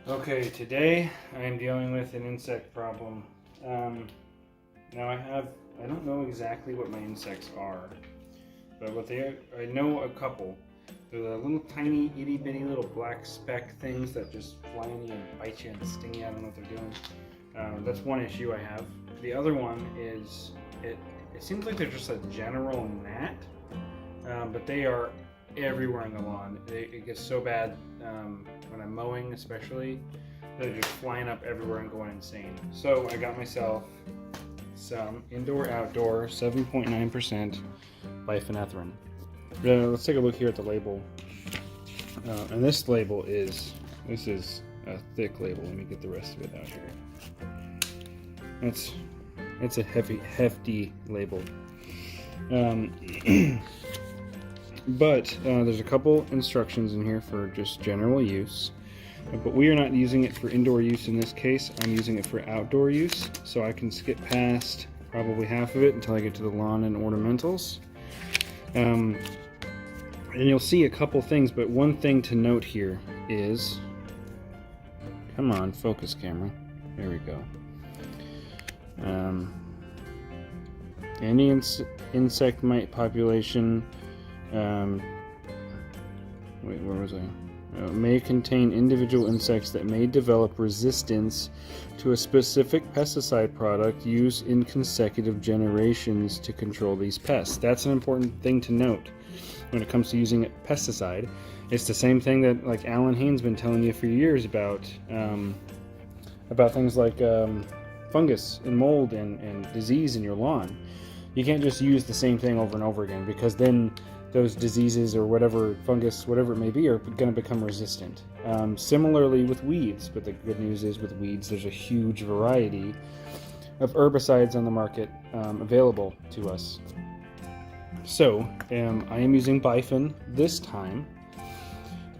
Okay, today I am dealing with an insect problem. Now I don't know exactly what my insects are, but I know a couple. They're the little tiny itty bitty little black speck things that just fly in you and bite you and sting you. I don't know what they're doing. That's one issue I have. The other one is, it seems like they're just a general gnat, but they are everywhere in the lawn. It gets so bad when I'm mowing, especially. They're just flying up everywhere and going insane. So I got myself some indoor-outdoor 7.9% Bifenthrin. Let's take a look here at the label. And this is a thick label. Let me get the rest of it out here. It's a hefty label. But there's a couple instructions in here for just general use. But we are not using it for indoor use in this case. I'm using it for outdoor use, so I can skip past probably half of it until I get to the lawn and ornamentals. And you'll see a couple things, but one thing to note here is, come on, focus camera. There we go. Any insect mite population, wait, where was I? May contain individual insects that may develop resistance to a specific pesticide product used in consecutive generations to control these pests. That's an important thing to note when it comes to using a pesticide. It's the same thing that like Alan Haynes been telling you for years about things like fungus and mold and disease in your lawn. You can't just use the same thing over and over again, because then those diseases or whatever, fungus, whatever it may be, are going to become resistant. Similarly with weeds, but the good news is with weeds there's a huge variety of herbicides on the market available to us. So I am using Bifen this time,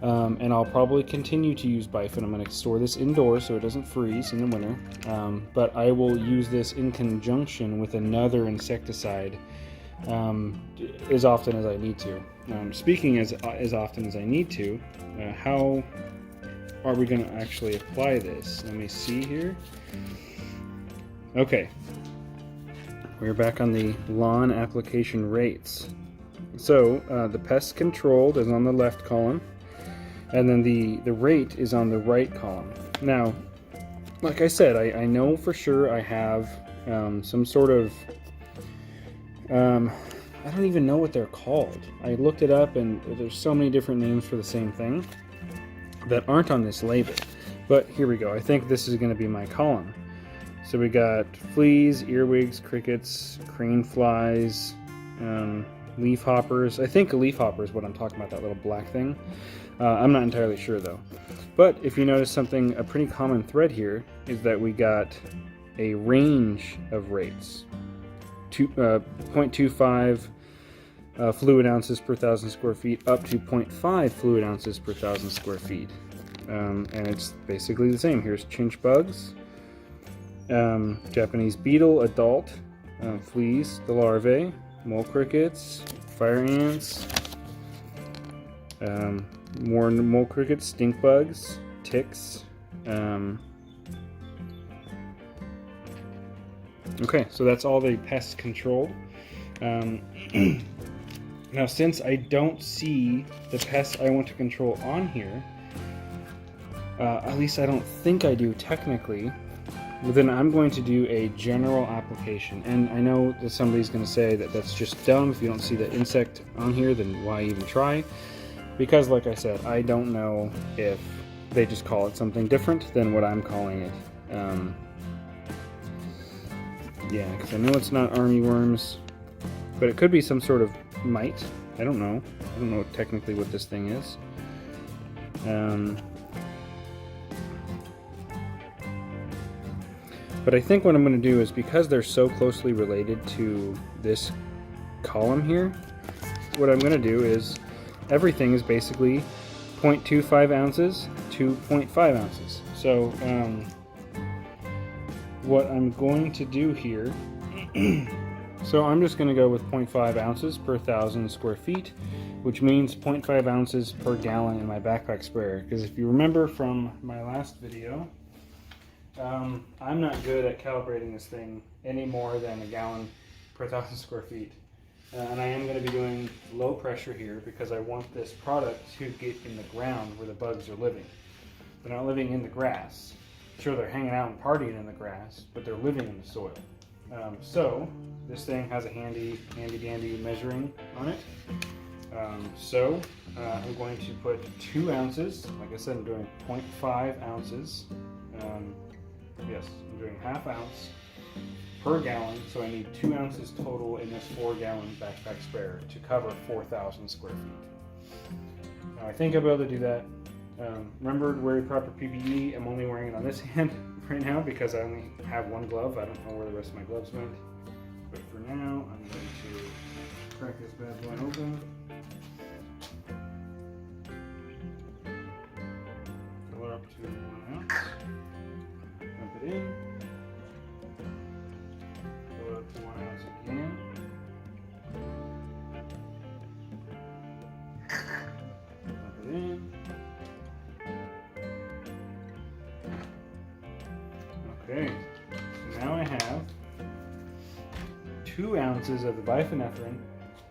and I'll probably continue to use Bifen. I'm going to store this indoors so it doesn't freeze in the winter, but I will use this in conjunction with another insecticide as often as I need to. Speaking as often as I need to, how are we going to actually apply this? Let me see here. Okay, we're back on the lawn application rates. So the pest controlled is on the left column, and then the rate is on the right column. Now, like I said, I know for sure I have some sort of I don't even know what they're called. I looked it up and there's so many different names for the same thing that aren't on this label. But here we go. I think this is going to be my column. So we got fleas, earwigs, crickets, crane flies, leaf hoppers. I think a leaf hopper is what I'm talking about, that little black thing. I'm not entirely sure though. But if you notice something, a pretty common thread here is that we got a range of rates. 0.25 fluid ounces per 1,000 square feet up to 0.5 fluid ounces per 1,000 square feet. And it's basically the same. Here's chinch bugs, Japanese beetle, adult, fleas, the larvae, mole crickets, fire ants, more mole crickets, stink bugs, ticks. Okay, so that's all the pests controlled. Now, since I don't see the pests I want to control on here, at least I don't think I do technically, well, then I'm going to do a general application. And I know that somebody's going to say that that's just dumb. If you don't see the insect on here, then why even try? Because, like I said, I don't know if they just call it something different than what I'm calling it. Yeah, because I know it's not armyworms, but it could be some sort of mite. I don't know. I don't know technically what this thing is. But I think what I'm going to do is, because they're so closely related to this column here, what I'm going to do is everything is basically 0.25 ounces to 0.5 ounces. So what I'm going to do here, so I'm just going to go with 0.5 ounces per 1,000 square feet, which means 0.5 ounces per gallon in my backpack sprayer. Because if you remember from my last video, I'm not good at calibrating this thing any more than a gallon per 1,000 square feet. And I am going to be doing low pressure here because I want this product to get in the ground where the bugs are living. They're not living in the grass. Sure, they're hanging out and partying in the grass, but they're living in the soil. So this thing has a handy dandy measuring on it. I'm going to put 2 ounces. Like I said, I'm doing 0.5 ounces. Yes, I'm doing ½ ounce per gallon, so I need 2 ounces total in this 4-gallon backpack sprayer to cover 4,000 square feet. Now, I think I'll be able to do that. Remember to wear your proper PPE. I'm only wearing it on this hand right now because I only have one glove. I don't know where the rest of my gloves went. But for now, I'm going to crack this bad boy open. Fill it up to 1 ounce. Dump it in. Fill it up to 1 ounce again. Dump it in. Okay, so now I have 2 ounces of the Bifenthrin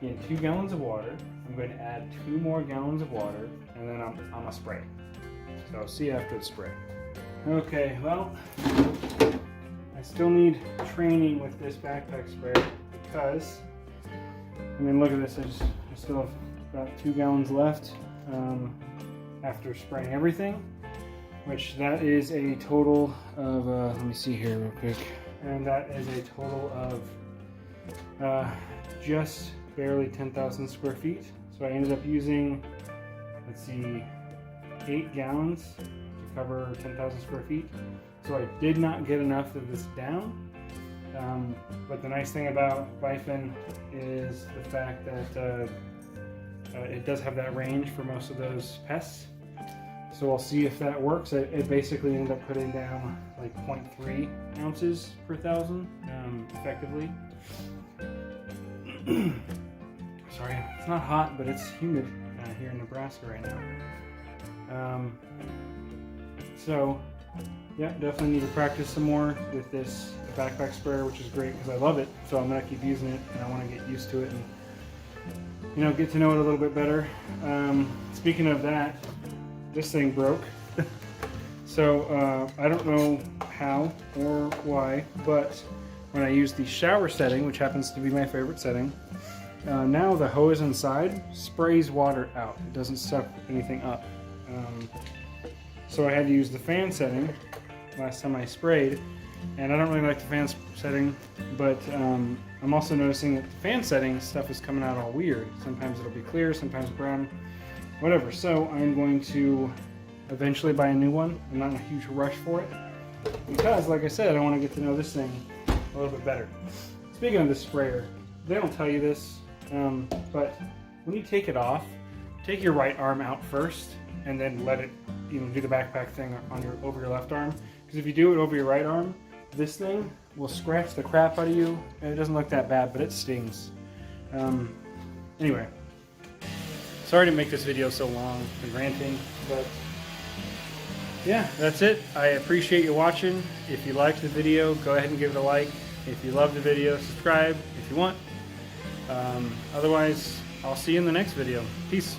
in 2 gallons of water. I'm going to add 2 more gallons of water, and then I'm gonna spray. So I'll see you after it's sprayed. Okay, well, I still need training with this backpack sprayer because, I mean, look at this. I still have about 2 gallons left after spraying everything. Which that is a total of, let me see here real quick, and that is a total of just barely 10,000 square feet. So I ended up using, let's see, 8 gallons to cover 10,000 square feet. So I did not get enough of this down, but the nice thing about Bifenthrin is the fact that it does have that range for most of those pests. So we'll see if that works. It basically ended up putting down like 0.3 ounces per 1,000 effectively. Sorry, it's not hot, but it's humid here in Nebraska right now. So yeah, definitely need to practice some more with this backpack sprayer, which is great because I love it. So I'm gonna keep using it, and I want to get used to it and, you know, get to know it a little bit better. Speaking of that, this thing broke. So I don't know how or why, but when I use the shower setting, which happens to be my favorite setting, now the hose inside sprays water out. It doesn't suck anything up. So I had to use the fan setting last time I sprayed, and I don't really like the fan setting, but I'm also noticing that the fan setting stuff is coming out all weird. Sometimes it'll be clear, sometimes brown, whatever. So I'm going to eventually buy a new one. I'm not in a huge rush for it because, like I said, I want to get to know this thing a little bit better. Speaking of the sprayer, they don't tell you this, but when you take it off, take your right arm out first and then let it, you know, do the backpack thing on over your left arm. Because if you do it over your right arm, this thing will scratch the crap out of you, and it doesn't look that bad, but it stings. Anyway, sorry to make this video so long and ranting, but yeah, that's it. I appreciate you watching. If you liked the video, go ahead and give it a like. If you loved the video, subscribe if you want. Otherwise, I'll see you in the next video. Peace.